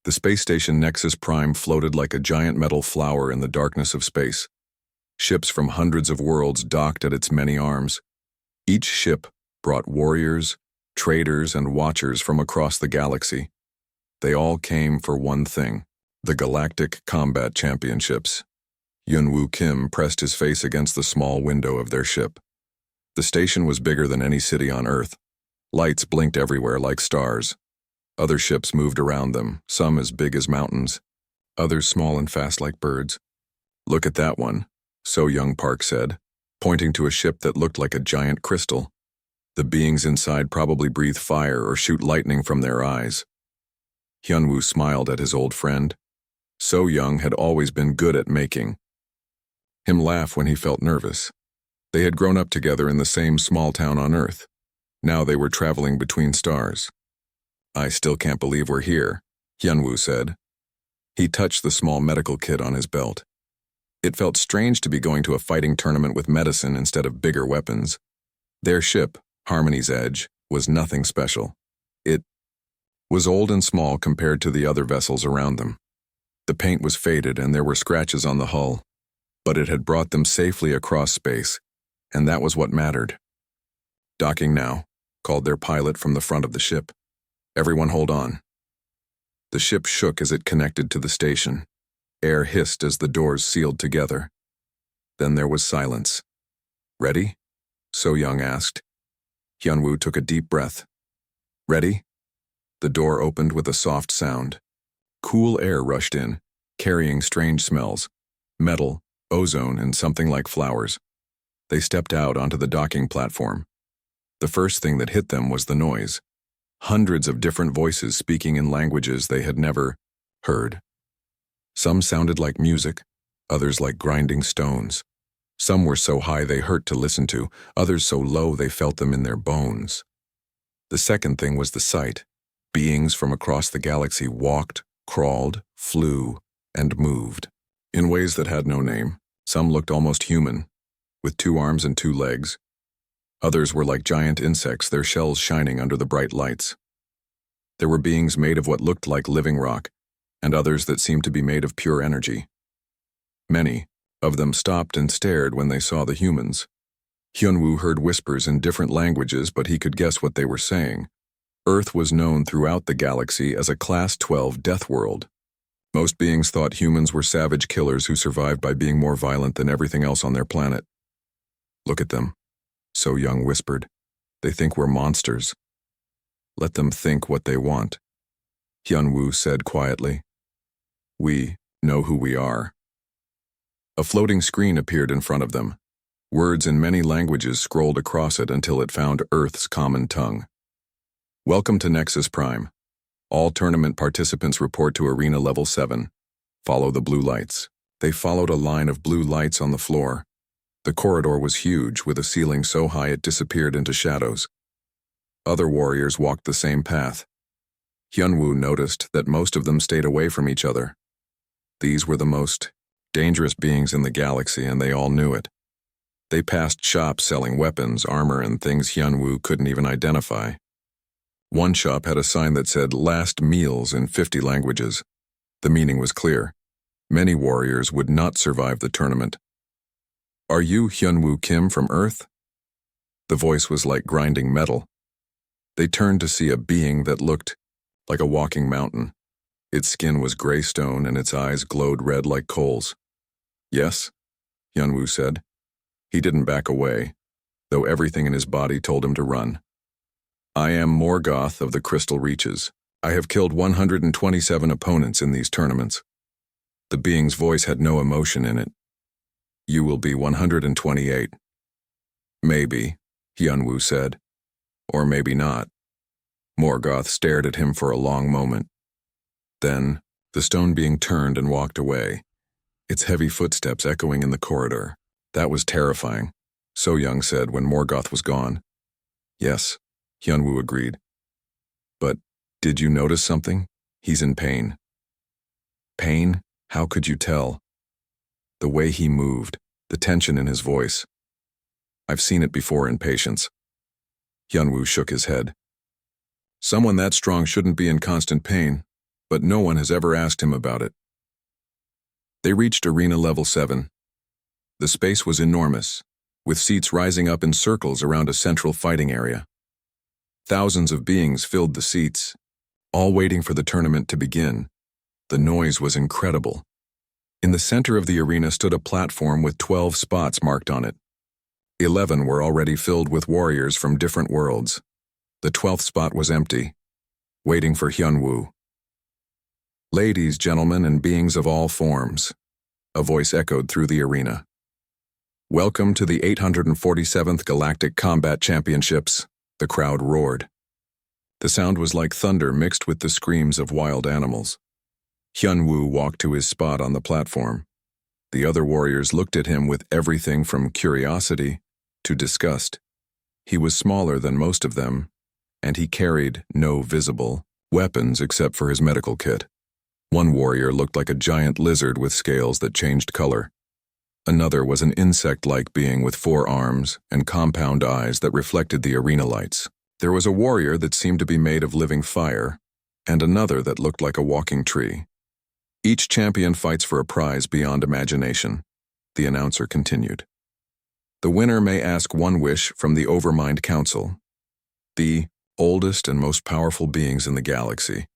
The space station Nexus Prime floated like a giant metal flower in the darkness of space. Ships from hundreds of worlds docked at its many arms. Each ship brought warriors, traders, and watchers from across the galaxy. They all came for one thing: the Galactic Combat Championships. Hyunwoo Kim pressed his face against the small window of their ship. The station was bigger than any city on Earth. Lights blinked everywhere like stars. Other ships moved around them, some as big as mountains, others small and fast like birds. "Look at that one," So Young Park said, pointing to a ship that looked like a giant crystal. The beings inside probably breathe fire or shoot lightning from their eyes. Hyunwoo smiled at his old friend. So Young had always been good at making him laugh when he felt nervous. They had grown up together in the same small town on Earth. Now they were traveling between stars. "I still can't believe we're here," Hyunwoo said. He touched the small medical kit on his belt. It felt strange to be going to a fighting tournament with medicine instead of bigger weapons. Their ship, Harmony's Edge, was nothing special. It was old and small compared to the other vessels around them. The paint was faded and there were scratches on the hull, but it had brought them safely across space, and that was what mattered. "Docking now," called their pilot from the front of the ship. "Everyone hold on." The ship shook as it connected to the station. Air hissed as the doors sealed together. Then there was silence. "Ready?" So Young asked. Hyunwoo took a deep breath. "Ready?" The door opened with a soft sound. Cool air rushed in, carrying strange smells: metal, ozone, and something like flowers. They stepped out onto the docking platform. The first thing that hit them was the noise. Hundreds of different voices speaking in languages they had never heard. Some sounded like music, others like grinding stones. Some were so high they hurt to listen to, others so low they felt them in their bones. The second thing was the sight. Beings from across the galaxy walked, crawled, flew, and moved in ways that had no name. Some looked almost human, with 2 arms and 2 legs. Others were like giant insects, their shells shining under the bright lights. There were beings made of what looked like living rock, and others that seemed to be made of pure energy. Many of them stopped and stared when they saw the humans. Hyunwoo heard whispers in different languages, but he could guess what they were saying. Earth was known throughout the galaxy as a Class 12 death world. Most beings thought humans were savage killers who survived by being more violent than everything else on their planet. "Look at them," So Young whispered. "They think we're monsters." "Let them think what they want," Hyunwoo said quietly. "We know who we are." A floating screen appeared in front of them. Words in many languages scrolled across it until it found Earth's common tongue. "Welcome to Nexus Prime. All tournament participants report to Arena Level 7. Follow the blue lights." They followed a line of blue lights on the floor. The corridor was huge, with a ceiling so high it disappeared into shadows. Other warriors walked the same path. Hyunwoo noticed that most of them stayed away from each other. These were the most dangerous beings in the galaxy, and they all knew it. They passed shops selling weapons, armor, and things Hyunwoo couldn't even identify. One shop had a sign that said "Last Meals" in 50 languages. The meaning was clear. Many warriors would not survive the tournament. "Are you Hyunwoo Kim from Earth?" The voice was like grinding metal. They turned to see a being that looked like a walking mountain. Its skin was gray stone and its eyes glowed red like coals. "Yes," Hyunwoo said. He didn't back away, though everything in his body told him to run. "I am Morgoth of the Crystal Reaches. I have killed 127 opponents in these tournaments." The being's voice had no emotion in it. "You will be 128. "Maybe," Hyunwoo said. "Or maybe not." Morgoth stared at him for a long moment. Then, the stone being turned and walked away, its heavy footsteps echoing in the corridor. "That was terrifying," So Young said when Morgoth was gone. "Yes," Hyunwoo agreed. "But did you notice something? He's in pain." "Pain? How could you tell?" "The way he moved, the tension in his voice. I've seen it before in patients." Hyunwoo shook his head. "Someone that strong shouldn't be in constant pain. but no one has ever asked him about it. They reached Arena Level 7. The space was enormous, with seats rising up in circles around a central fighting area. Thousands of beings filled the seats, all waiting for the tournament to begin. The noise was incredible. In the center of the arena stood a platform with 12 spots marked on it. 11 were already filled with warriors from different worlds. The 12th spot was empty, waiting for Hyunwoo. "Ladies, gentlemen, and beings of all forms," a voice echoed through the arena. "Welcome to the 847th Galactic Combat Championships," the crowd roared. The sound was like thunder mixed with the screams of wild animals. Hyunwoo walked to his spot on the platform. The other warriors looked at him with everything from curiosity to disgust. He was smaller than most of them, and he carried no visible weapons except for his medical kit. One warrior looked like a giant lizard with scales that changed color. Another was an insect-like being with 4 arms and compound eyes that reflected the arena lights. There was a warrior that seemed to be made of living fire, and another that looked like a walking tree. "Each champion fights for a prize beyond imagination," the announcer continued. "The winner may ask one wish from the Overmind Council, the oldest and most powerful beings in the galaxy.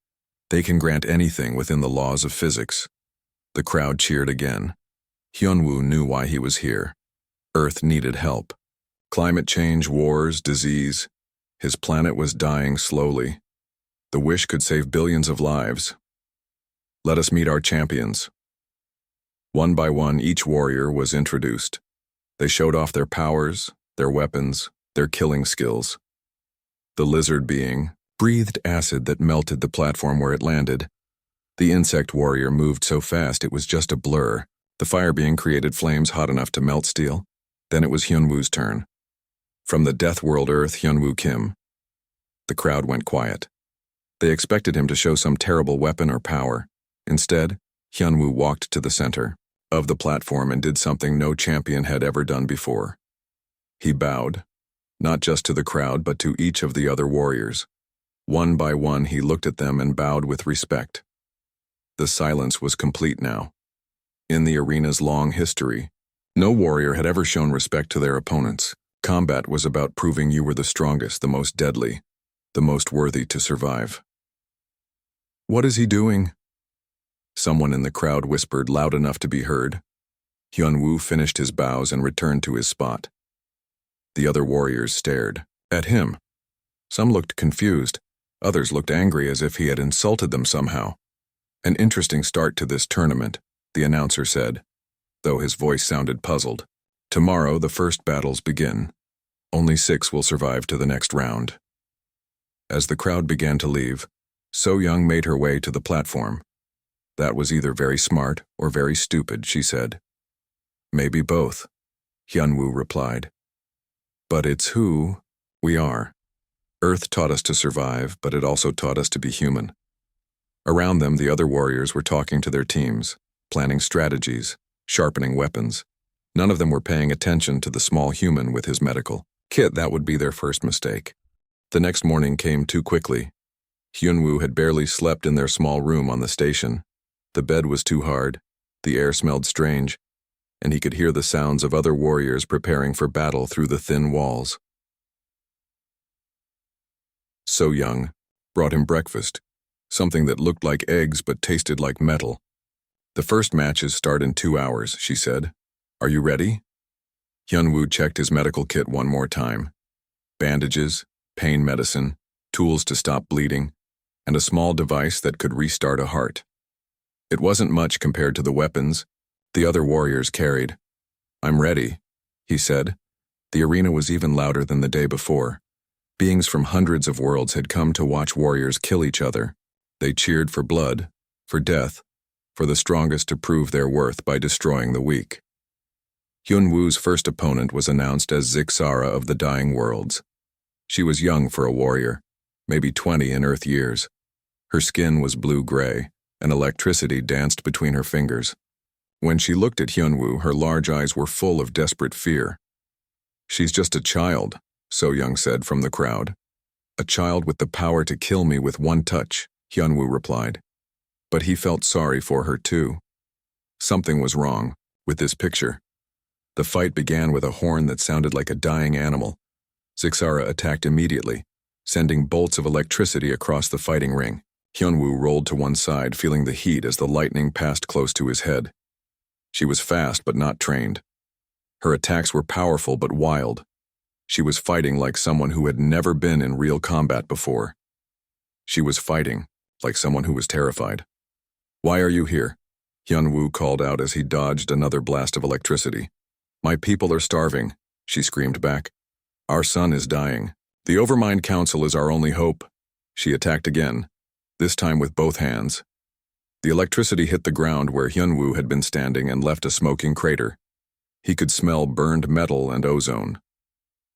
They can grant anything within the laws of physics." The crowd cheered again. Hyunwoo knew why he was here. Earth needed help. Climate change, wars, disease. His planet was dying slowly. The wish could save billions of lives. "Let us meet our champions." One by one, each warrior was introduced. They showed off their powers, their weapons, their killing skills. The lizard being breathed acid that melted the platform where it landed. The insect warrior moved so fast it was just a blur. The fire being created flames hot enough to melt steel. Then it was Hyunwoo's turn. From the Death World Earth, Hyunwoo Kim. The crowd went quiet. They expected him to show some terrible weapon or power. Instead, Hyunwoo walked to the center of the platform and did something no champion had ever done before. He bowed, not just to the crowd but to each of the other warriors. One by one he looked at them and bowed with respect. The silence was complete now. In the arena's long history, no warrior had ever shown respect to their opponents. Combat was about proving you were the strongest, the most deadly, the most worthy to survive. "What is he doing?" Someone in the crowd whispered loud enough to be heard. Hyunwoo finished his bows and returned to his spot. The other warriors stared at him. Some looked confused. Others looked angry as if he had insulted them somehow. "An interesting start to this tournament," the announcer said, though his voice sounded puzzled. "Tomorrow the first battles begin. Only 6 will survive to the next round." As the crowd began to leave, So-young made her way to the platform. "That was either very smart or very stupid," she said. "Maybe both," Hyunwoo replied. "But it's who we are. Earth taught us to survive, but it also taught us to be human." Around them, the other warriors were talking to their teams, planning strategies, sharpening weapons. None of them were paying attention to the small human with his medical kit. That would be their first mistake. The next morning came too quickly. Hyunwoo had barely slept in their small room on the station. The bed was too hard, the air smelled strange, and he could hear the sounds of other warriors preparing for battle through the thin walls. So-young brought him breakfast, something that looked like eggs but tasted like metal. "The first matches start in 2 hours," she said. "Are you ready?" Hyunwoo checked his medical kit one more time. Bandages, pain medicine, tools to stop bleeding, and a small device that could restart a heart. It wasn't much compared to the weapons the other warriors carried. "I'm ready," he said. The arena was even louder than the day before. Beings from hundreds of worlds had come to watch warriors kill each other. They cheered for blood, for death, for the strongest to prove their worth by destroying the weak. Hyunwoo's first opponent was announced as Zixara of the Dying Worlds. She was young for a warrior, maybe 20 in Earth years. Her skin was blue-gray, and electricity danced between her fingers. When she looked at Hyunwoo, her large eyes were full of desperate fear. "She's just a child," So-young said from the crowd. "A child with the power to kill me with one touch," Hyunwoo replied. But he felt sorry for her too. Something was wrong with this picture. The fight began with a horn that sounded like a dying animal. Zixara attacked immediately, sending bolts of electricity across the fighting ring. Hyunwoo rolled to one side, feeling the heat as the lightning passed close to his head. She was fast but not trained. Her attacks were powerful but wild. She was fighting like someone who had never been in real combat before. She was fighting like someone who was terrified. "Why are you here?" Hyunwoo called out as he dodged another blast of electricity. "My people are starving," she screamed back. "Our son is dying. The Overmind Council is our only hope." She attacked again, this time with both hands. The electricity hit the ground where Hyunwoo had been standing and left a smoking crater. He could smell burned metal and ozone.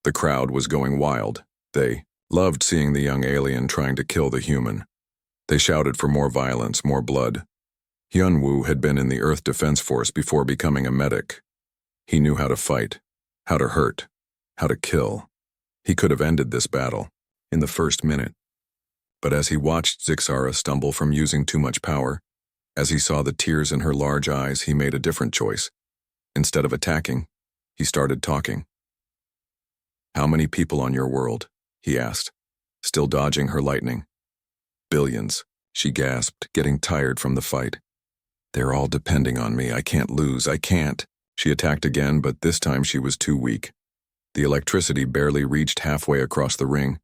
The crowd was going wild. They loved seeing the young alien trying to kill the human. They shouted for more violence, more blood. Hyunwoo had been in the Earth Defense Force before becoming a medic. He knew how to fight, how to hurt, how to kill. He could have ended this battle in the first minute. But as he watched Zixara stumble from using too much power, as he saw the tears in her large eyes, he made a different choice. Instead of attacking, he started talking. "How many people on your world?" he asked, still dodging her lightning. "Billions," she gasped, getting tired from the fight. "They're all depending on me. I can't lose. I can't." She attacked again, but this time she was too weak. The electricity barely reached halfway across the ring.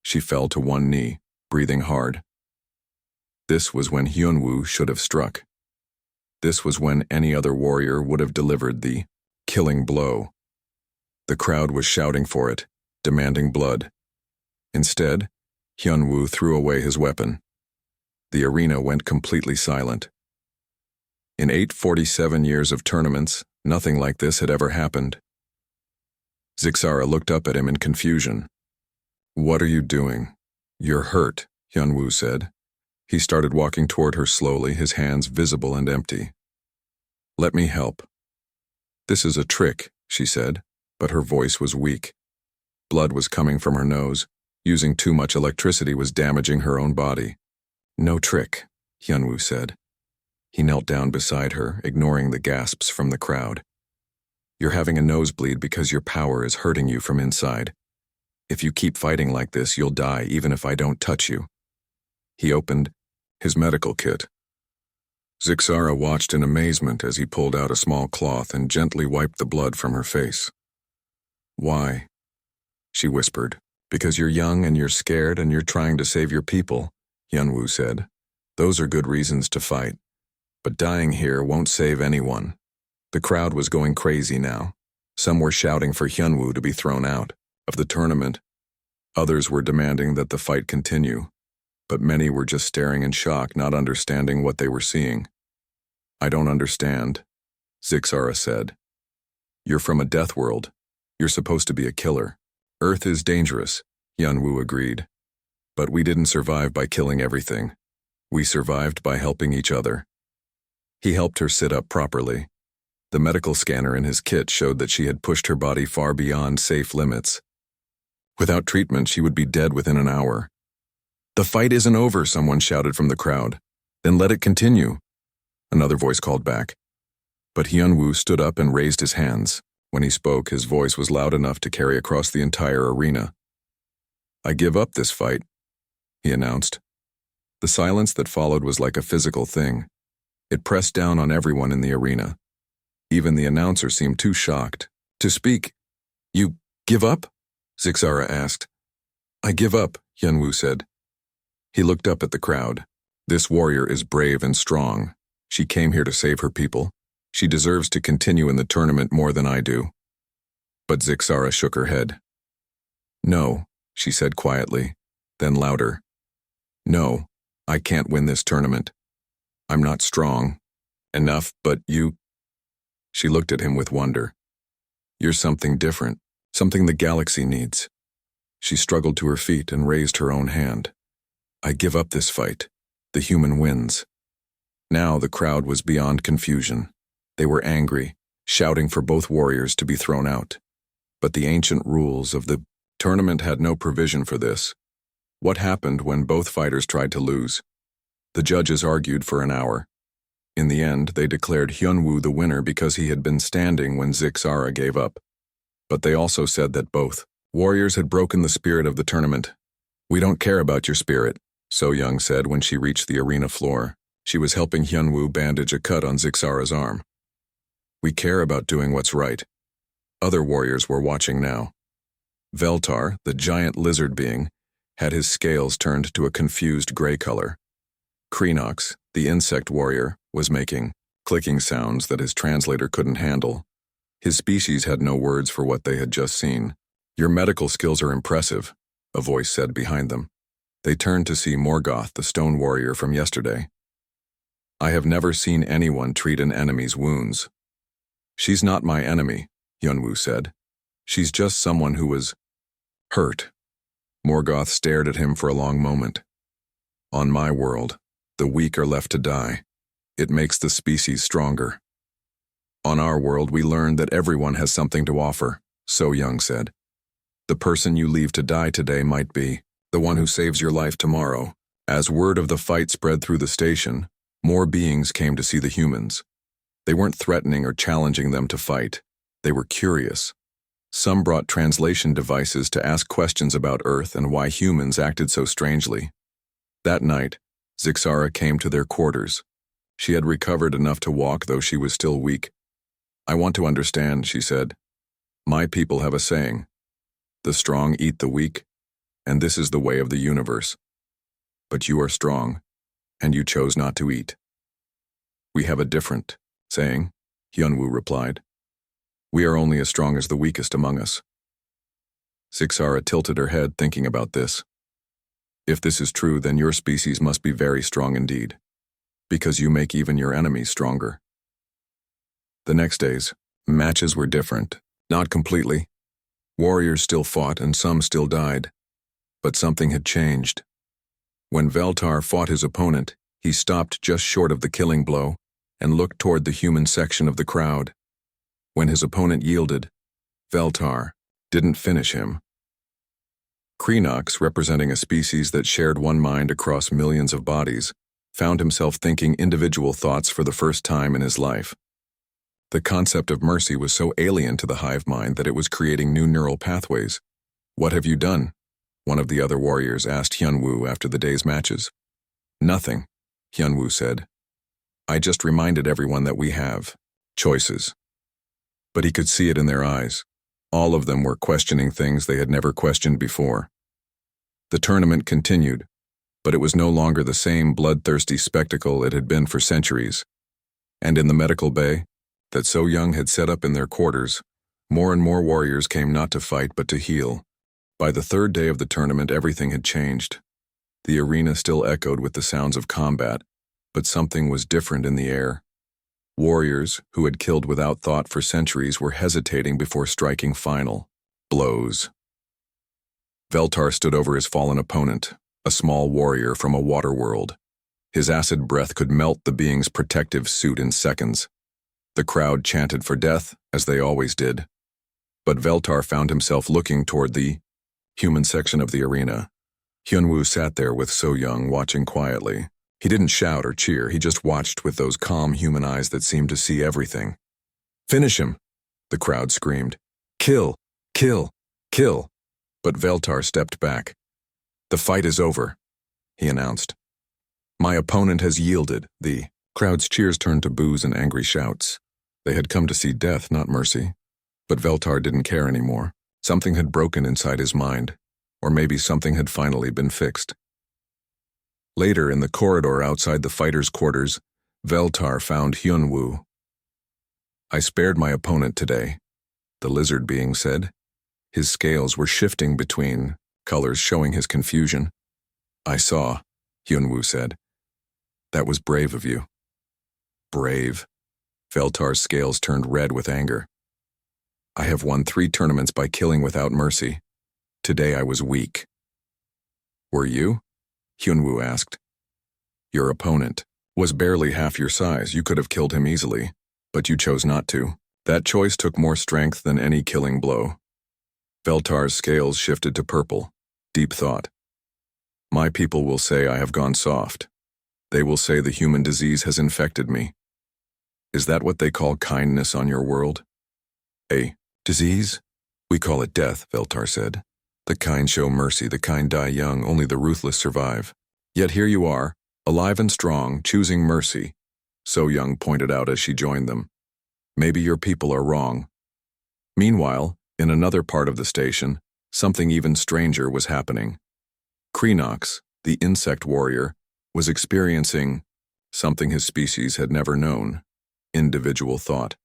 She fell to one knee, breathing hard. This was when Hyunwoo should have struck. This was when any other warrior would have delivered the killing blow. The crowd was shouting for it, demanding blood. Instead, Hyunwoo threw away his weapon. The arena went completely silent. In 847 years of tournaments, nothing like this had ever happened. Zixara looked up at him in confusion. "What are you doing?" "You're hurt," Hyunwoo said. He started walking toward her slowly, his hands visible and empty. "Let me help." "This is a trick," she said, but her voice was weak. Blood was coming from her nose. Using too much electricity was damaging her own body. "No trick," Hyunwoo said. He knelt down beside her, ignoring the gasps from the crowd. "You're having a nosebleed because your power is hurting you from inside. If you keep fighting like this, you'll die even if I don't touch you." He opened his medical kit. Zixara watched in amazement as he pulled out a small cloth and gently wiped the blood from her face. "Why?" she whispered. "Because you're young and you're scared and you're trying to save your people," Hyunwoo said. "Those are good reasons to fight. But dying here won't save anyone." The crowd was going crazy now. Some were shouting for Hyunwoo to be thrown out of the tournament. Others were demanding that the fight continue. But many were just staring in shock, not understanding what they were seeing. "I don't understand," Zixara said. "You're from a death world. You're supposed to be a killer. Earth is dangerous," Hyunwoo agreed. "But we didn't survive by killing everything. We survived by helping each other." He helped her sit up properly. The medical scanner in his kit showed that she had pushed her body far beyond safe limits. Without treatment, she would be dead within an hour. "The fight isn't over," someone shouted from the crowd. "Then let it continue," another voice called back. But Hyunwoo stood up and raised his hands. When he spoke, his voice was loud enough to carry across the entire arena. "I give up this fight," he announced. The silence that followed was like a physical thing. It pressed down on everyone in the arena. Even the announcer seemed too shocked to speak. "You give up?" Zixara asked. "I give up," Hyunwoo said. He looked up at the crowd. "This warrior is brave and strong. She came here to save her people. She deserves to continue in the tournament more than I do." But Zixara shook her head. "No," she said quietly, then louder. "No, I can't win this tournament. I'm not strong enough, but you..." She looked at him with wonder. "You're something different, something the galaxy needs." She struggled to her feet and raised her own hand. "I give up this fight. The human wins." Now the crowd was beyond confusion. They were angry, shouting for both warriors to be thrown out. But the ancient rules of the tournament had no provision for this. What happened when both fighters tried to lose? The judges argued for an hour. In the end, they declared Hyunwoo the winner because he had been standing when Zixara gave up. But they also said that both warriors had broken the spirit of the tournament. "We don't care about your spirit," So Young said when she reached the arena floor. She was helping Hyunwoo bandage a cut on Zixara's arm. "We care about doing what's right." Other warriors were watching now. Veltar, the giant lizard being, had his scales turned to a confused gray color. Kreenox, the insect warrior, was making clicking sounds that his translator couldn't handle. His species had no words for what they had just seen. "Your medical skills are impressive," a voice said behind them. They turned to see Morgoth, the stone warrior from yesterday. "I have never seen anyone treat an enemy's wounds." "She's not my enemy," Hyunwoo said. "She's just someone who was hurt." Morgoth stared at him for a long moment. "On my world, the weak are left to die. It makes the species stronger. On our world, we learned that everyone has something to offer," So Young said. "The person you leave to die today might be the one who saves your life tomorrow." As word of the fight spread through the station, more beings came to see the humans. They weren't threatening or challenging them to fight. They were curious. Some brought translation devices to ask questions about Earth and why humans acted so strangely. That night, Zixara came to their quarters. She had recovered enough to walk, though she was still weak. "I want to understand," she said. "My people have a saying. The strong eat the weak, and this is the way of the universe. But you are strong, and you chose not to eat." "We have a different saying," Hyunwoo replied. "We are only as strong as the weakest among us." Zixara tilted her head, thinking about this. "If this is true, then your species must be very strong indeed, because you make even your enemies stronger." The next days, matches were different. Not completely. Warriors still fought and some still died. But something had changed. When Veltar fought his opponent, he stopped just short of the killing blow and looked toward the human section of the crowd. When his opponent yielded, Veltar didn't finish him. Kreenox, representing a species that shared one mind across millions of bodies, found himself thinking individual thoughts for the first time in his life. The concept of mercy was so alien to the hive mind that it was creating new neural pathways. "What have you done?" one of the other warriors asked Hyunwoo after the day's matches. "Nothing," Hyunwoo said. "I just reminded everyone that we have choices." But he could see it in their eyes. All of them were questioning things they had never questioned before. The tournament continued, but it was no longer the same bloodthirsty spectacle it had been for centuries. And in the medical bay that So Young had set up in their quarters, more and more warriors came not to fight but to heal. By the third day of the tournament, everything had changed. The arena still echoed with the sounds of combat, but something was different in the air. Warriors, who had killed without thought for centuries, were hesitating before striking final blows. Veltar stood over his fallen opponent, a small warrior from a water world. His acid breath could melt the being's protective suit in seconds. The crowd chanted for death, as they always did. But Veltar found himself looking toward the human section of the arena. Hyunwoo sat there with So Young, watching quietly. He didn't shout or cheer, he just watched with those calm human eyes that seemed to see everything. "Finish him!" the crowd screamed. "Kill! Kill! Kill!" But Veltar stepped back. "The fight is over," he announced. "My opponent has yielded." The crowd's cheers turned to boos and angry shouts. They had come to see death, not mercy. But Veltar didn't care anymore. Something had broken inside his mind, or maybe something had finally been fixed. Later, in the corridor outside the fighters' quarters, Veltar found Hyunwoo. "I spared my opponent today," the lizard being said. His scales were shifting between colors, showing his confusion. "I saw," Hyunwoo said. "That was brave of you." "Brave?" Veltar's scales turned red with anger. "I have won 3 tournaments by killing without mercy. Today I was weak." "Were you?" Hyunwoo asked. "Your opponent was barely half your size. You could have killed him easily, but you chose not to. That choice took more strength than any killing blow." Veltar's scales shifted to purple. Deep thought. "My people will say I have gone soft. They will say the human disease has infected me. Is that what they call kindness on your world? A disease? We call it death, Veltar said. The kind show mercy, the kind die young, only the ruthless survive. Yet here you are, alive and strong, choosing mercy, So Young pointed out as she joined them. Maybe your people are wrong. Meanwhile, in another part of the station, something even stranger was happening. Kreenox, the insect warrior, was experiencing something his species had never known: individual thought.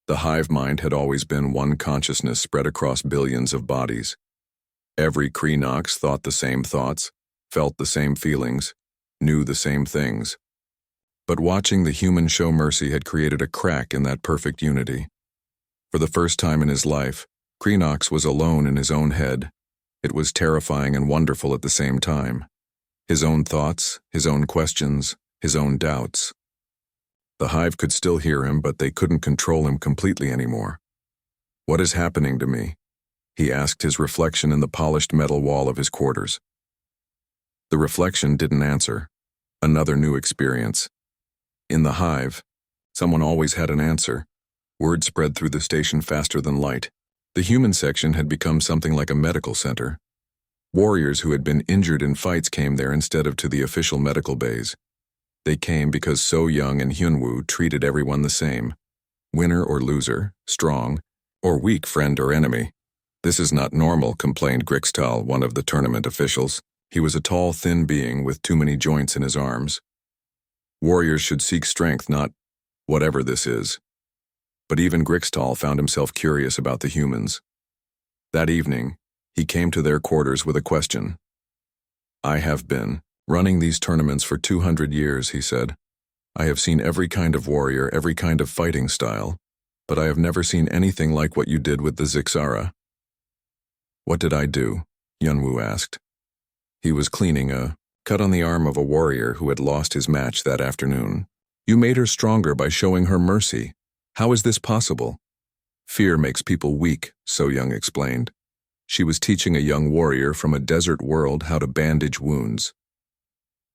The hive mind had always been one consciousness spread across billions of bodies. Every Kreenox thought the same thoughts, felt the same feelings, knew the same things. But watching the human show mercy had created a crack in that perfect unity. For the first time in his life, Kreenox was alone in his own head. It was terrifying and wonderful at the same time. His own thoughts, his own questions, his own doubts. The hive could still hear him, but they couldn't control him completely anymore. What is happening to me? He asked his reflection in the polished metal wall of his quarters. The reflection didn't answer. Another new experience. In the hive, someone always had an answer. Word spread through the station faster than light. The human section had become something like a medical center. Warriors who had been injured in fights came there instead of to the official medical bays. They came because So Young and Hyunwoo treated everyone the same. Winner or loser, strong or weak, friend or enemy. This is not normal, complained Grixtal, one of the tournament officials. He was a tall, thin being with too many joints in his arms. Warriors should seek strength, not whatever this is. But even Grixtal found himself curious about the humans. That evening, he came to their quarters with a question. I have been running these tournaments for 200 years, he said. I have seen every kind of warrior, every kind of fighting style, but I have never seen anything like what you did with the Zixara. What did I do? Hyunwoo asked. He was cleaning a cut on the arm of a warrior who had lost his match that afternoon. You made her stronger by showing her mercy. How is this possible? Fear makes people weak, So Young explained. She was teaching a young warrior from a desert world how to bandage wounds.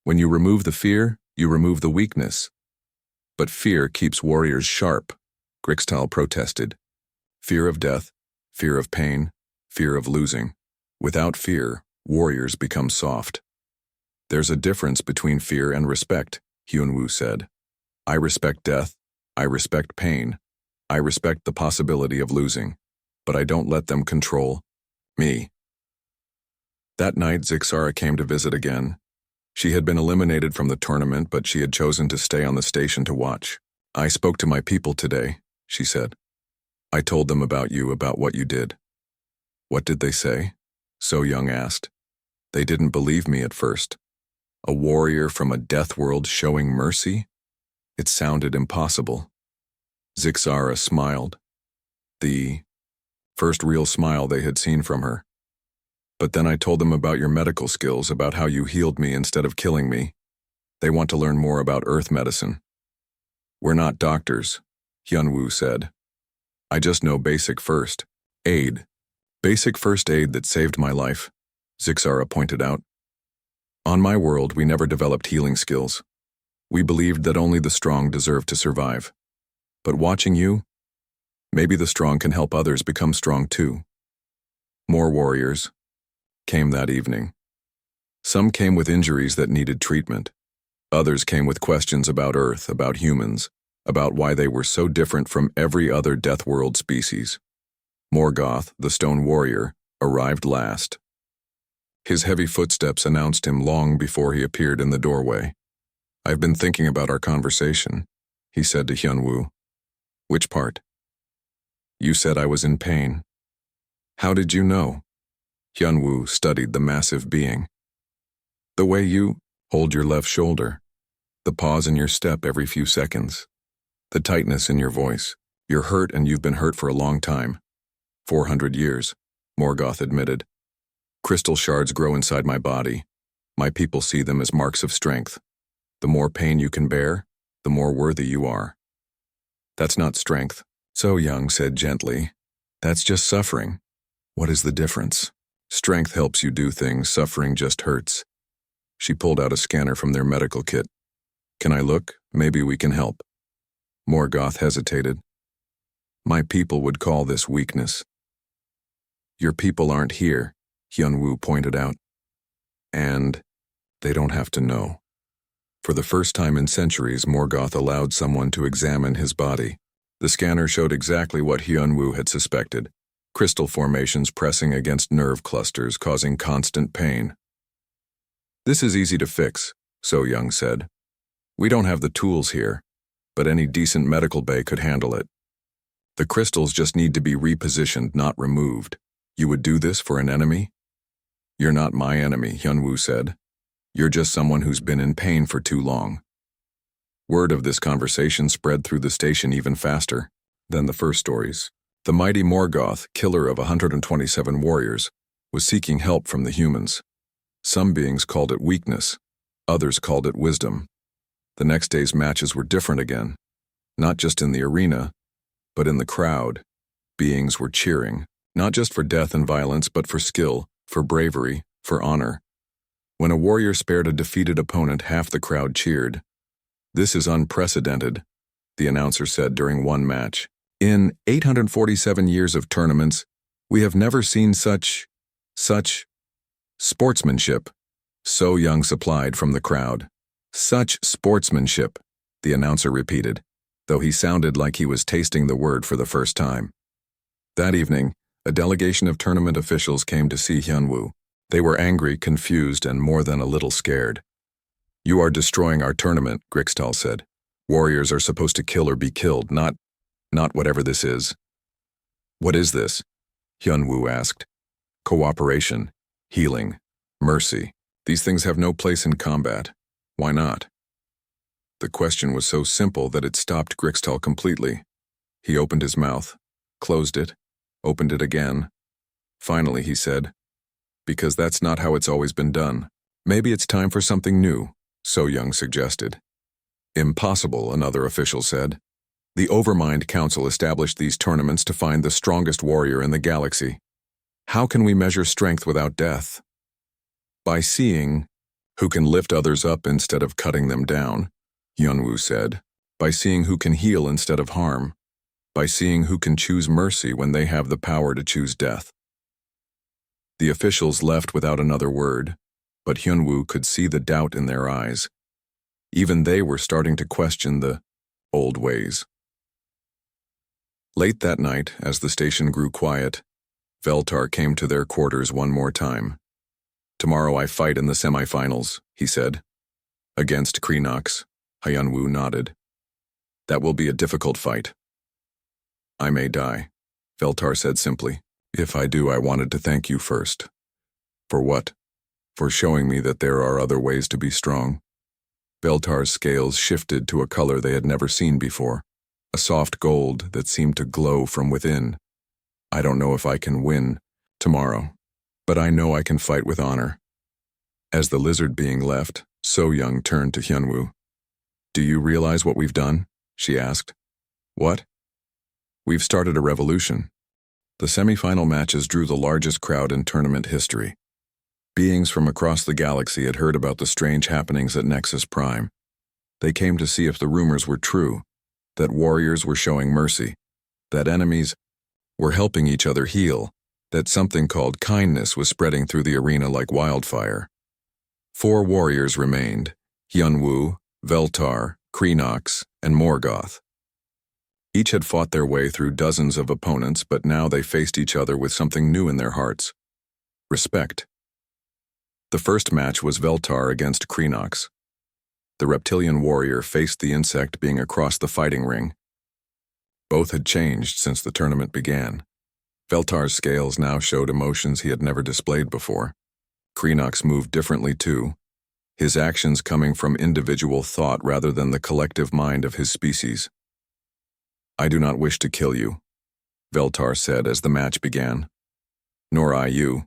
When you remove the fear, you remove the weakness. But fear keeps warriors sharp, Grixtal protested. Fear of death, fear of pain, fear of losing. Without fear, warriors become soft. There's a difference between fear and respect, Hyunwoo said. I respect death, I respect pain, I respect the possibility of losing, but I don't let them control me. That night, Zixara came to visit again. She had been eliminated from the tournament, but she had chosen to stay on the station to watch. I spoke to my people today, she said. I told them about you, about what you did. What did they say? So Young asked. They didn't believe me at first. A warrior from a death world showing mercy? It sounded impossible. Zixara smiled. The first real smile they had seen from her. But then I told them about your medical skills, about how you healed me instead of killing me. They want to learn more about earth medicine. We're not doctors, Hyunwoo said. I just know basic first aid. Basic first aid that saved my life, Zixara pointed out. On my world, we never developed healing skills. We believed that only the strong deserved to survive. But watching you, maybe the strong can help others become strong too. More warriors came that evening. Some came with injuries that needed treatment. Others came with questions about Earth, about humans, about why they were so different from every other Death World species. Morgoth, the stone warrior, arrived last. His heavy footsteps announced him long before he appeared in the doorway. I've been thinking about our conversation, he said to Hyunwoo. Which part? You said I was in pain. How did you know? Hyunwoo studied the massive being. The way you hold your left shoulder, the pause in your step every few seconds, the tightness in your voice. You're hurt and you've been hurt for a long time. 400 years, Morgoth admitted. Crystal shards grow inside my body. My people see them as marks of strength. The more pain you can bear, the more worthy you are. That's not strength, So Young said gently. That's just suffering. What is the difference? Strength helps you do things, suffering just hurts. She pulled out a scanner from their medical kit. Can I look? Maybe we can help. Morgoth hesitated. My people would call this weakness. Your people aren't here, Hyunwoo pointed out. And they don't have to know. For the first time in centuries, Morgoth allowed someone to examine his body. The scanner showed exactly what Hyunwoo had suspected. Crystal formations pressing against nerve clusters, causing constant pain. This is easy to fix, So Young said. We don't have the tools here, but any decent medical bay could handle it. The crystals just need to be repositioned, not removed. You would do this for an enemy? You're not my enemy, Hyunwoo said. You're just someone who's been in pain for too long. Word of this conversation spread through the station even faster than the first stories. The mighty Morgoth, killer of 127 warriors, was seeking help from the humans. Some beings called it weakness, others called it wisdom. The next day's matches were different again. Not just in the arena, but in the crowd. Beings were cheering, not just for death and violence, but for skill, for bravery, for honor. When a warrior spared a defeated opponent, half the crowd cheered. This is unprecedented, the announcer said during one match. In 847 years of tournaments, we have never seen such sportsmanship, So Young supplied from the crowd. Such sportsmanship, the announcer repeated, though he sounded like he was tasting the word for the first time. That evening, a delegation of tournament officials came to see Hyunwoo. They were angry, confused, and more than a little scared. You are destroying our tournament, Grixtal said. Warriors are supposed to kill or be killed, not whatever this is. What is this? Hyunwoo asked. Cooperation, healing, mercy. These things have no place in combat. Why not? The question was so simple that it stopped Grixtal completely. He opened his mouth, closed it, opened it again. Finally, he said, because that's not how it's always been done. Maybe it's time for something new, So Young suggested. Impossible, another official said. The Overmind Council established these tournaments to find the strongest warrior in the galaxy. How can we measure strength without death? By seeing who can lift others up instead of cutting them down, Hyunwoo said. By seeing who can heal instead of harm. By seeing who can choose mercy when they have the power to choose death. The officials left without another word, but Hyunwoo could see the doubt in their eyes. Even they were starting to question the old ways. Late that night, as the station grew quiet, Veltar came to their quarters one more time. Tomorrow I fight in the semifinals, he said. Against Kreenox, Hyunwoo nodded. That will be a difficult fight. I may die, Veltar said simply. If I do, I wanted to thank you first. For what? For showing me that there are other ways to be strong. Veltar's scales shifted to a color they had never seen before, a soft gold that seemed to glow from within. I don't know if I can win tomorrow, but I know I can fight with honor. As the lizard being left, So Young turned to Hyunwoo. Do you realize what we've done? She asked. What? We've started a revolution. The semifinal matches drew the largest crowd in tournament history. Beings from across the galaxy had heard about the strange happenings at Nexus Prime. They came to see if the rumors were true, that warriors were showing mercy, that enemies were helping each other heal, that something called kindness was spreading through the arena like wildfire. 4 warriors remained, Hyunwoo, Veltar, Kreenox, and Morgoth. Each had fought their way through dozens of opponents, but now they faced each other with something new in their hearts. Respect. The first match was Veltar against Kreenox. The reptilian warrior faced the insect being across the fighting ring. Both had changed since the tournament began. Veltar's scales now showed emotions he had never displayed before. Kreenox moved differently too, his actions coming from individual thought rather than the collective mind of his species. I do not wish to kill you, Veltar said as the match began. Nor I you,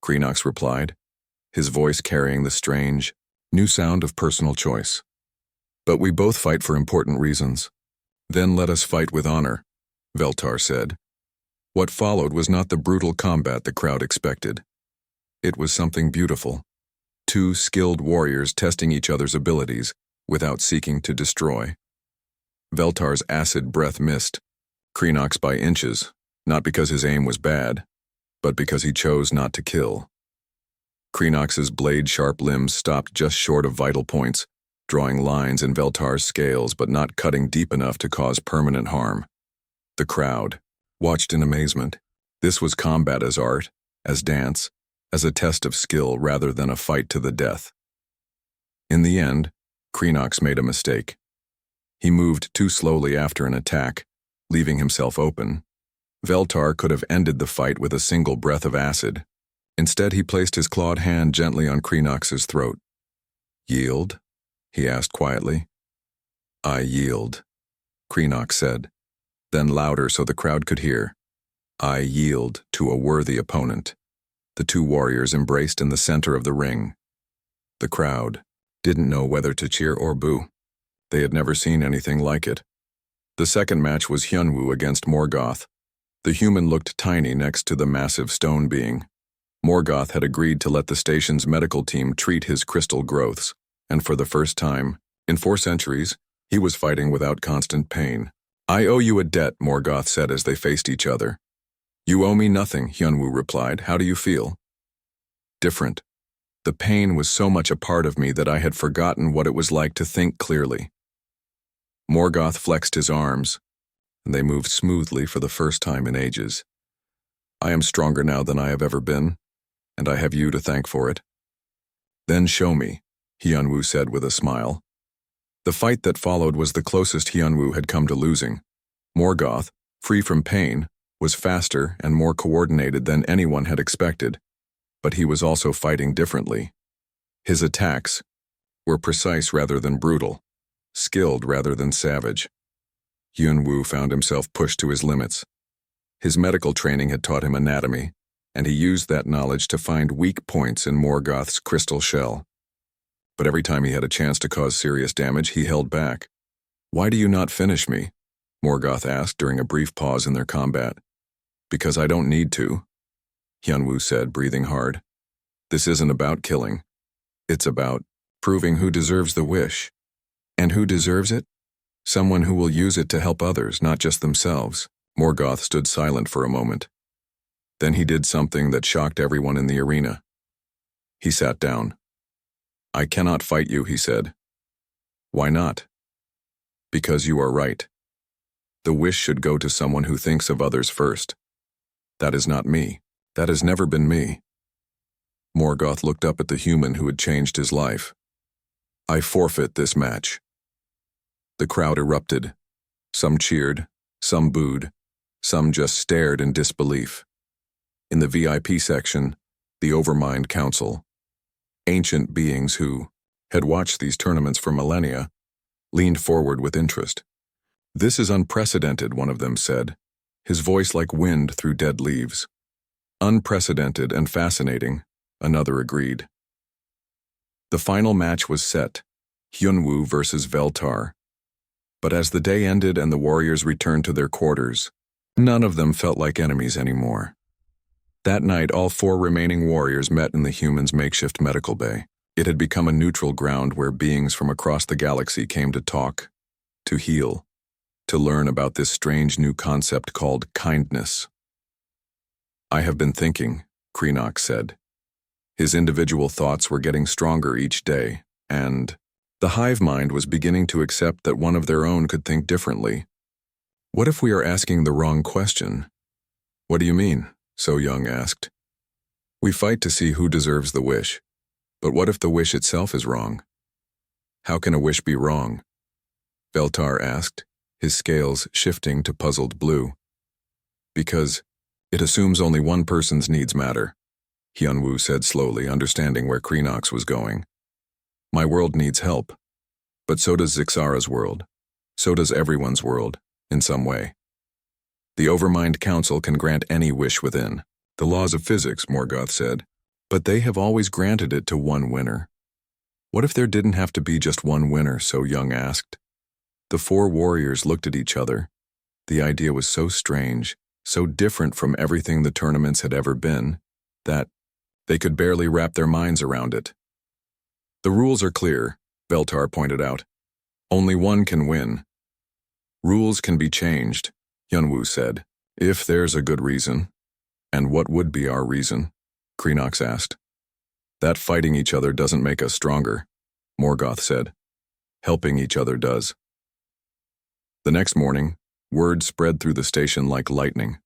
Kreenox replied, his voice carrying the strange, new sound of personal choice. But we both fight for important reasons. Then let us fight with honor, Veltar said. What followed was not the brutal combat the crowd expected. It was something beautiful. Two skilled warriors testing each other's abilities without seeking to destroy. Veltar's acid breath missed Kreenox by inches, not because his aim was bad, but because he chose not to kill. Kreenox's blade-sharp limbs stopped just short of vital points, drawing lines in Veltar's scales but not cutting deep enough to cause permanent harm. The crowd watched in amazement. This was combat as art, as dance, as a test of skill rather than a fight to the death. In the end, Kreenox made a mistake. He moved too slowly after an attack, leaving himself open. Veltar could have ended the fight with a single breath of acid. Instead, he placed his clawed hand gently on Kreenox's throat. "Yield?" he asked quietly. "I yield," Kreenox said, then louder so the crowd could hear. "I yield to a worthy opponent." The two warriors embraced in the center of the ring. The crowd didn't know whether to cheer or boo. They had never seen anything like it. The second match was Hyunwoo against Morgoth. The human looked tiny next to the massive stone being. Morgoth had agreed to let the station's medical team treat his crystal growths, and for the first time, in 4 centuries, he was fighting without constant pain. "I owe you a debt," Morgoth said as they faced each other. "You owe me nothing," Hyunwoo replied. "How do you feel?" "Different. The pain was so much a part of me that I had forgotten what it was like to think clearly." Morgoth flexed his arms, and they moved smoothly for the first time in ages. "I am stronger now than I have ever been, and I have you to thank for it." "Then show me," Hyunwoo said with a smile. The fight that followed was the closest Hyunwoo had come to losing. Morgoth, free from pain, was faster and more coordinated than anyone had expected, but he was also fighting differently. His attacks were precise rather than brutal, skilled rather than savage. Hyunwoo found himself pushed to his limits. His medical training had taught him anatomy, and he used that knowledge to find weak points in Morgoth's crystal shell. But every time he had a chance to cause serious damage, he held back. "Why do you not finish me?" Morgoth asked during a brief pause in their combat. "Because I don't need to," Hyunwoo said, breathing hard. "This isn't about killing. It's about proving who deserves the wish. And who deserves it? Someone who will use it to help others, not just themselves." Morgoth stood silent for a moment. Then he did something that shocked everyone in the arena. He sat down. "I cannot fight you," he said. "Why not?" "Because you are right. The wish should go to someone who thinks of others first. That is not me. That has never been me." Morgoth looked up at the human who had changed his life. "I forfeit this match." The crowd erupted. Some cheered, some booed, some just stared in disbelief. In the VIP section, the Overmind Council, ancient beings who had watched these tournaments for millennia, leaned forward with interest. "This is unprecedented," one of them said, his voice like wind through dead leaves. "Unprecedented and fascinating," another agreed. The final match was set, Hyunwoo versus Veltar. But as the day ended and the warriors returned to their quarters, none of them felt like enemies anymore. That night, all 4 remaining warriors met in the humans' makeshift medical bay. It had become a neutral ground where beings from across the galaxy came to talk, to heal, to learn about this strange new concept called kindness. "I have been thinking," Kreenox said. His individual thoughts were getting stronger each day, and the hive mind was beginning to accept that one of their own could think differently. "What if we are asking the wrong question?" "What do you mean?" So Young asked. "We fight to see who deserves the wish, but what if the wish itself is wrong?" "How can a wish be wrong?" Veltar asked, his scales shifting to puzzled blue. "Because it assumes only one person's needs matter," Hyunwoo said slowly, understanding where Kreenox was going. "My world needs help, but so does Zixara's world. So does everyone's world, in some way. The Overmind Council can grant any wish within. The laws of physics," Morgoth said, "but they have always granted it to one winner." "What if there didn't have to be just one winner?" So Young asked. The 4 warriors looked at each other. The idea was so strange, so different from everything the tournaments had ever been, that they could barely wrap their minds around it. The rules are clear, Veltar pointed out. Only one can win. Rules can be changed, Hyunwoo said, if there's a good reason. And what would be our reason? Kreenox asked. That fighting each other doesn't make us stronger, Morgoth said. Helping each other does. The next morning, word spread through the station like lightning.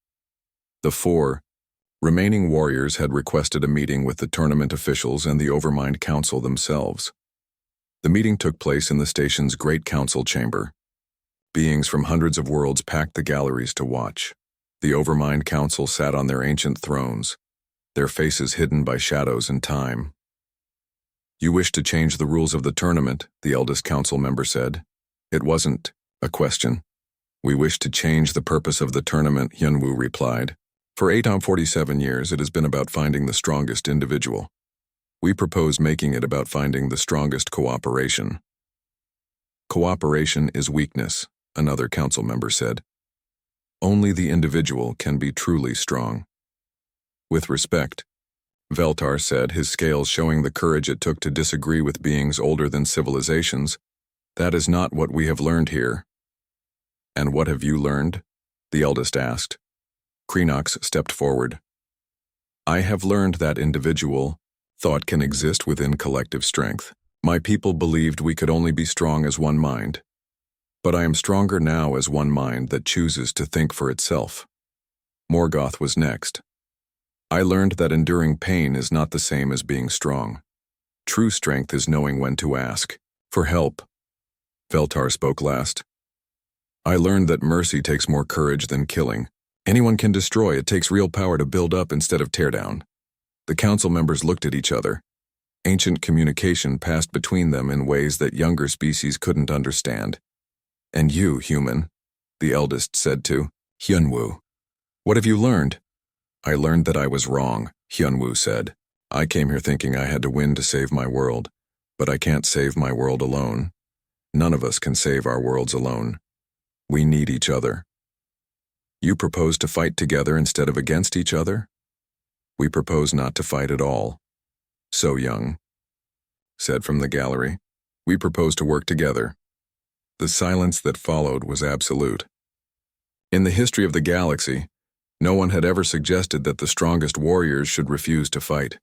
The 4 remaining warriors had requested a meeting with the tournament officials and the Overmind Council themselves. The meeting took place in the station's Great Council chamber. Beings from hundreds of worlds packed the galleries to watch. The Overmind Council sat on their ancient thrones, their faces hidden by shadows and time. You wish to change the rules of the tournament, the eldest council member said. It wasn't a question. We wish to change the purpose of the tournament, Hyunwoo replied. For 847 years, it has been about finding the strongest individual. We propose making it about finding the strongest cooperation. Cooperation is weakness, another council member said. Only the individual can be truly strong. With respect, Veltar said, his scales showing the courage it took to disagree with beings older than civilizations, that is not what we have learned here. And what have you learned? The eldest asked. Kreenox stepped forward. I have learned that individual thought can exist within collective strength. My people believed we could only be strong as one mind. But I am stronger now as one mind that chooses to think for itself. Morgoth was next. I learned that enduring pain is not the same as being strong. True strength is knowing when to ask for help. Veltar spoke last. I learned that mercy takes more courage than killing. Anyone can destroy, it takes real power to build up instead of tear down. The council members looked at each other. Ancient communication passed between them in ways that younger species couldn't understand. And you, human, the eldest said to Hyunwoo. What have you learned? I learned that I was wrong, Hyunwoo said. I came here thinking I had to win to save my world, but I can't save my world alone. None of us can save our worlds alone. We need each other. You propose to fight together instead of against each other? We propose not to fight at all. So young, said from the gallery. We propose to work together. The silence that followed was absolute. In the history of the galaxy, no one had ever suggested that the strongest warriors should refuse to fight.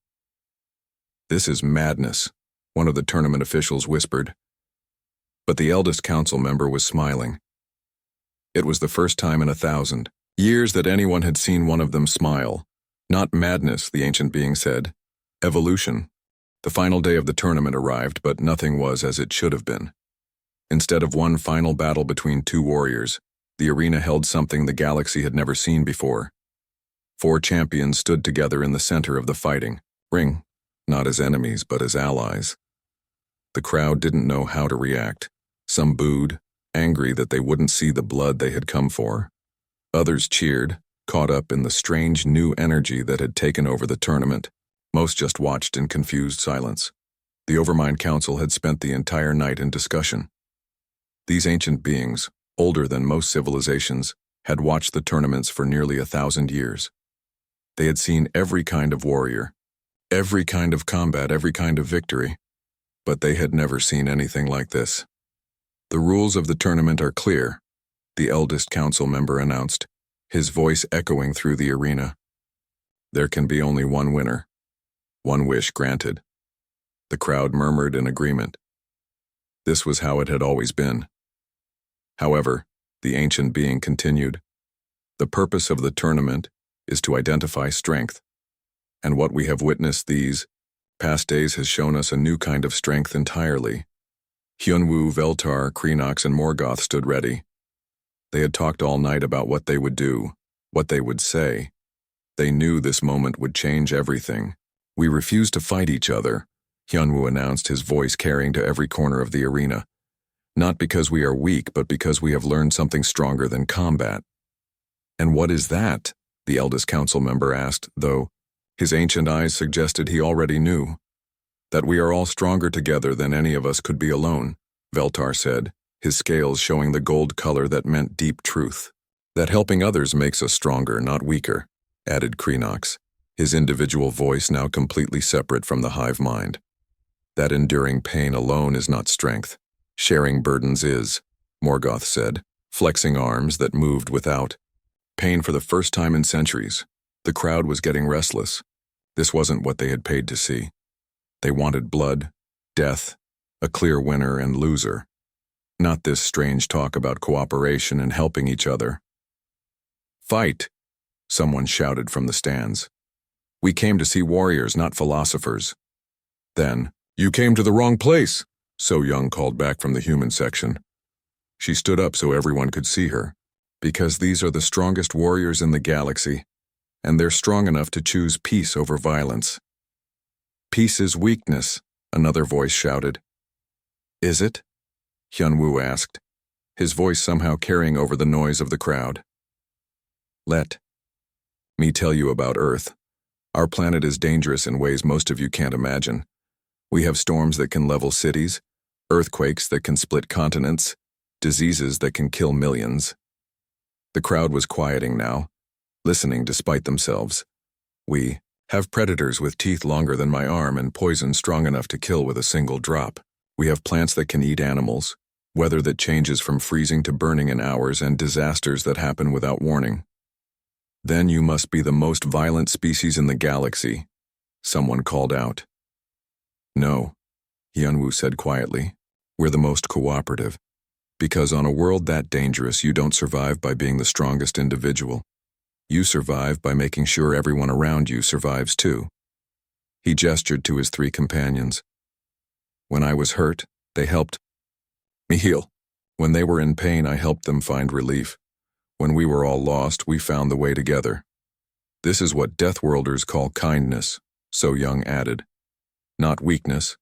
This is madness, one of the tournament officials whispered. But the eldest council member was smiling. It was the first time in 1,000 years that anyone had seen one of them smile. Not madness, the ancient being said. Evolution. The final day of the tournament arrived, but nothing was as it should have been. Instead of one final battle between 2 warriors, the arena held something the galaxy had never seen before. 4 champions stood together in the center of the fighting ring, not as enemies but as allies. The crowd didn't know how to react. Some booed, angry that they wouldn't see the blood they had come for. Others cheered, caught up in the strange new energy that had taken over the tournament. Most just watched in confused silence. The Overmind Council had spent the entire night in discussion. These ancient beings, older than most civilizations, had watched the tournaments for nearly 1,000 years. They had seen every kind of warrior, every kind of combat, every kind of victory, but they had never seen anything like this. The rules of the tournament are clear, the eldest council member announced, his voice echoing through the arena. There can be only one winner. One wish granted. The crowd murmured in agreement. This was how it had always been. However, the ancient being continued. The purpose of the tournament is to identify strength, and what we have witnessed these past days has shown us a new kind of strength entirely. Hyunwoo, Veltar, Kreenox, and Morgoth stood ready. They had talked all night about what they would do, what they would say. They knew this moment would change everything. We refuse to fight each other, Hyunwoo announced, his voice carrying to every corner of the arena. Not because we are weak, but because we have learned something stronger than combat. And what is that? The eldest council member asked, though his ancient eyes suggested he already knew. That we are all stronger together than any of us could be alone, Veltar said, his scales showing the gold color that meant deep truth. That helping others makes us stronger, not weaker, added Kreenox, his individual voice now completely separate from the hive mind. That enduring pain alone is not strength. Sharing burdens is, Morgoth said, flexing arms that moved without pain for the first time in centuries. The crowd was getting restless. This wasn't what they had paid to see. They wanted blood, death, a clear winner and loser. Not this strange talk about cooperation and helping each other. "Fight!" someone shouted from the stands. "We came to see warriors, not philosophers." Then, "You came to the wrong place," So Young called back from the human section. She stood up so everyone could see her. "Because these are the strongest warriors in the galaxy, and they're strong enough to choose peace over violence." "Peace is weakness," another voice shouted. "Is it?" Hyunwoo asked, his voice somehow carrying over the noise of the crowd. "Let me tell you about Earth. Our planet is dangerous in ways most of you can't imagine. We have storms that can level cities, earthquakes that can split continents, diseases that can kill millions." The crowd was quieting now, listening despite themselves. "We have predators with teeth longer than my arm and poison strong enough to kill with a single drop. We have plants that can eat animals, weather that changes from freezing to burning in hours, and disasters that happen without warning." "Then you must be the most violent species in the galaxy," someone called out. "No," Hyunwoo said quietly. "We're the most cooperative. Because on a world that dangerous, you don't survive by being the strongest individual. You survive by making sure everyone around you survives too." He gestured to his three companions. "When I was hurt, they helped me heal. When they were in pain, I helped them find relief. When we were all lost, we found the way together. This is what Deathworlders call kindness," So Young added. "Not weakness,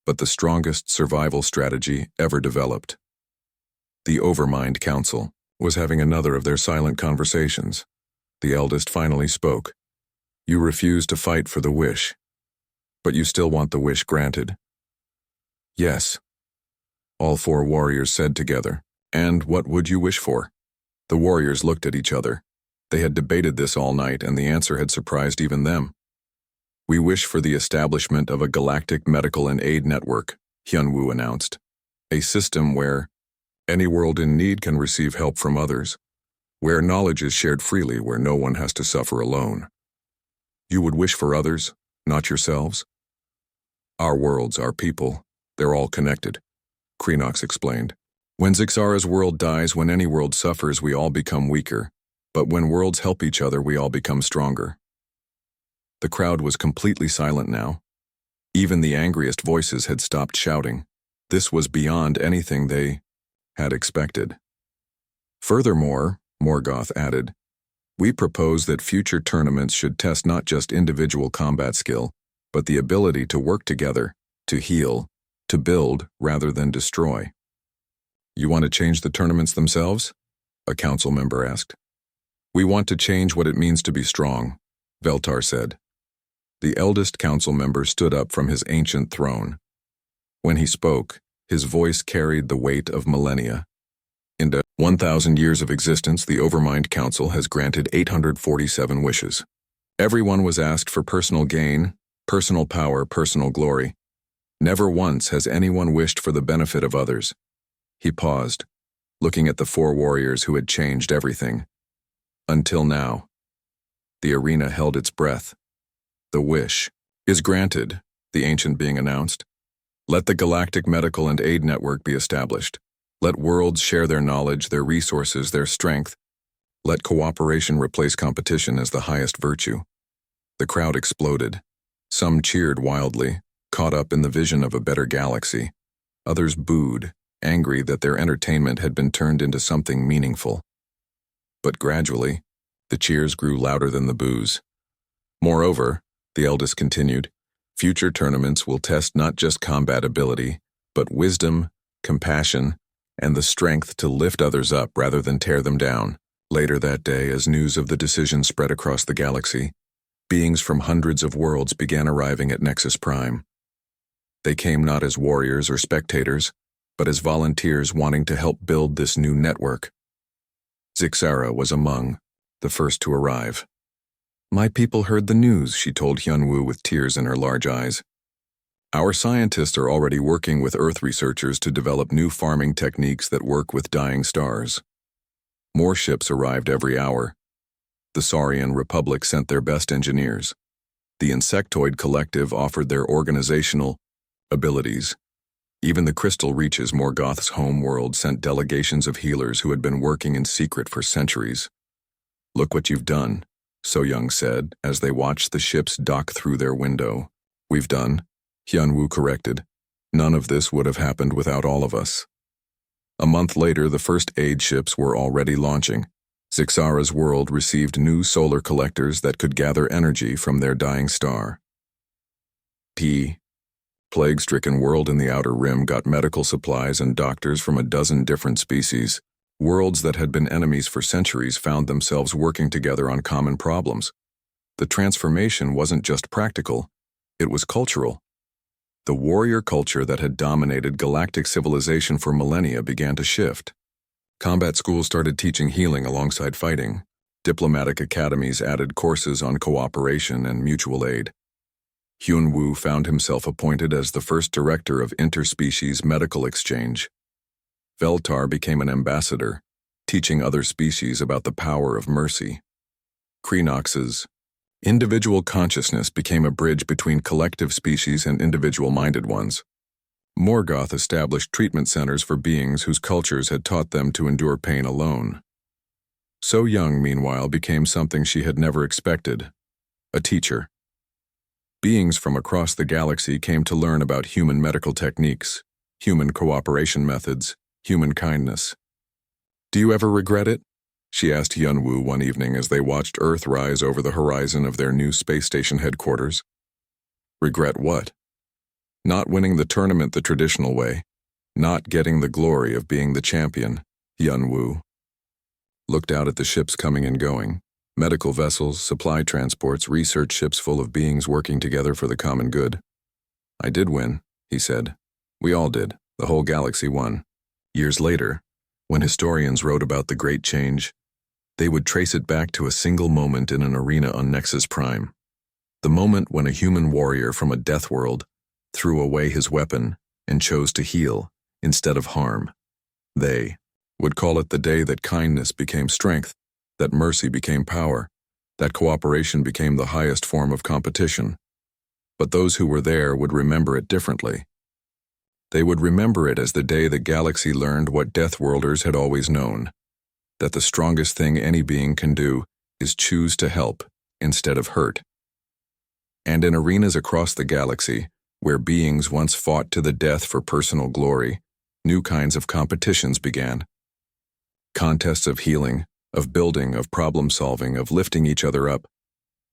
but the strongest survival strategy ever developed." The Overmind Council was having another of their silent conversations. The eldest finally spoke. "You refuse to fight for the wish, but you still want the wish granted." "Yes," all four warriors said together. "And what would you wish for?" The warriors looked at each other. They had debated this all night, and the answer had surprised even them. "We wish for the establishment of a galactic medical and aid network," Hyunwoo announced. "A system where any world in need can receive help from others, where knowledge is shared freely, where no one has to suffer alone." "You would wish for others, not yourselves?" "Our worlds, our people, they're all connected," Kreenox explained. "When Zixara's world dies, when any world suffers, we all become weaker. But when worlds help each other, we all become stronger." The crowd was completely silent now. Even the angriest voices had stopped shouting. This was beyond anything they had expected. "Furthermore," Morgoth added, "we propose that future tournaments should test not just individual combat skill, but the ability to work together, to heal, to build rather than destroy." "You want to change the tournaments themselves?" a council member asked. "We want to change what it means to be strong," Veltar said. The eldest council member stood up from his ancient throne. When he spoke, his voice carried the weight of millennia. In the 1,000 years of existence, the Overmind Council has granted 847 wishes. Everyone was asked for personal gain, personal power, personal glory. Never once has anyone wished for the benefit of others. He paused, looking at the four warriors who had changed everything. Until now. The arena held its breath. "The wish is granted," the ancient being announced. "Let the Galactic Medical and Aid Network be established. Let worlds share their knowledge, their resources, their strength. Let cooperation replace competition as the highest virtue." The crowd exploded. Some cheered wildly, caught up in the vision of a better galaxy. Others booed, angry that their entertainment had been turned into something meaningful. But gradually, the cheers grew louder than the boos. "Moreover," the eldest continued, "future tournaments will test not just combat ability, but wisdom, compassion, and the strength to lift others up rather than tear them down." Later that day, as news of the decision spread across the galaxy, beings from hundreds of worlds began arriving at Nexus Prime. They came not as warriors or spectators, but as volunteers wanting to help build this new network. Zixara was among the first to arrive. "My people heard the news," she told Hyunwoo with tears in her large eyes. Our scientists are already working with Earth researchers to develop new farming techniques that work with dying stars. More ships arrived every hour. The Saurian Republic sent their best engineers. The Insectoid Collective offered their organizational abilities. Even the Crystal Reaches, Morgoth's home world, sent delegations of healers who had been working in secret for centuries. "Look what you've done," So Young said as they watched the ships dock through their window. "We've done," Hyunwoo corrected. "None of this would have happened without all of us." A month later, the first aid ships were already launching. Zixara's world received new solar collectors that could gather energy from their dying star. Plague-stricken world in the Outer Rim got medical supplies and doctors from a dozen different species. Worlds that had been enemies for centuries found themselves working together on common problems. The transformation wasn't just practical, it was cultural. The warrior culture that had dominated galactic civilization for millennia began to shift. Combat schools started teaching healing alongside fighting. Diplomatic academies added courses on cooperation and mutual aid. Hyunwoo found himself appointed as the first director of interspecies medical exchange. Veltar became an ambassador, teaching other species about the power of mercy. Kreenox's individual consciousness became a bridge between collective species and individual-minded ones. Morgoth established treatment centers for beings whose cultures had taught them to endure pain alone. So Young, meanwhile, became something she had never expected: a teacher. Beings from across the galaxy came to learn about human medical techniques, human cooperation methods, human kindness. "Do you ever regret it?" she asked Hyunwoo one evening as they watched Earth rise over the horizon of their new space station headquarters. "Regret what?" "Not winning the tournament the traditional way, not getting the glory of being the champion," Hyunwoo looked out at the ships coming and going. Medical vessels, supply transports, research ships full of beings working together for the common good. "I did win," he said. "We all did. The whole galaxy won." Years later, when historians wrote about the Great Change, they would trace it back to a single moment in an arena on Nexus Prime. The moment when a human warrior from a death world threw away his weapon and chose to heal instead of harm. They would call it the day that kindness became strength, that mercy became power, that cooperation became the highest form of competition. But those who were there would remember it differently. They would remember it as the day the galaxy learned what Deathworlders had always known: that the strongest thing any being can do is choose to help instead of hurt. And in arenas across the galaxy, where beings once fought to the death for personal glory, new kinds of competitions began. Contests of healing, of building, of problem-solving, of lifting each other up.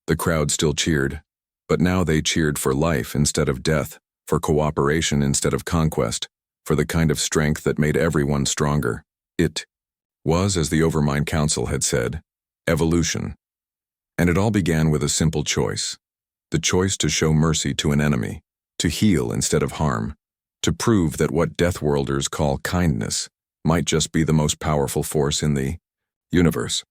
The crowd still cheered, but now they cheered for life instead of death, for cooperation instead of conquest, for the kind of strength that made everyone stronger. It was, as the Overmind Council had said, evolution. And it all began with a simple choice: the choice to show mercy to an enemy, to heal instead of harm, to prove that what Deathworlders call kindness might just be the most powerful force in the universe.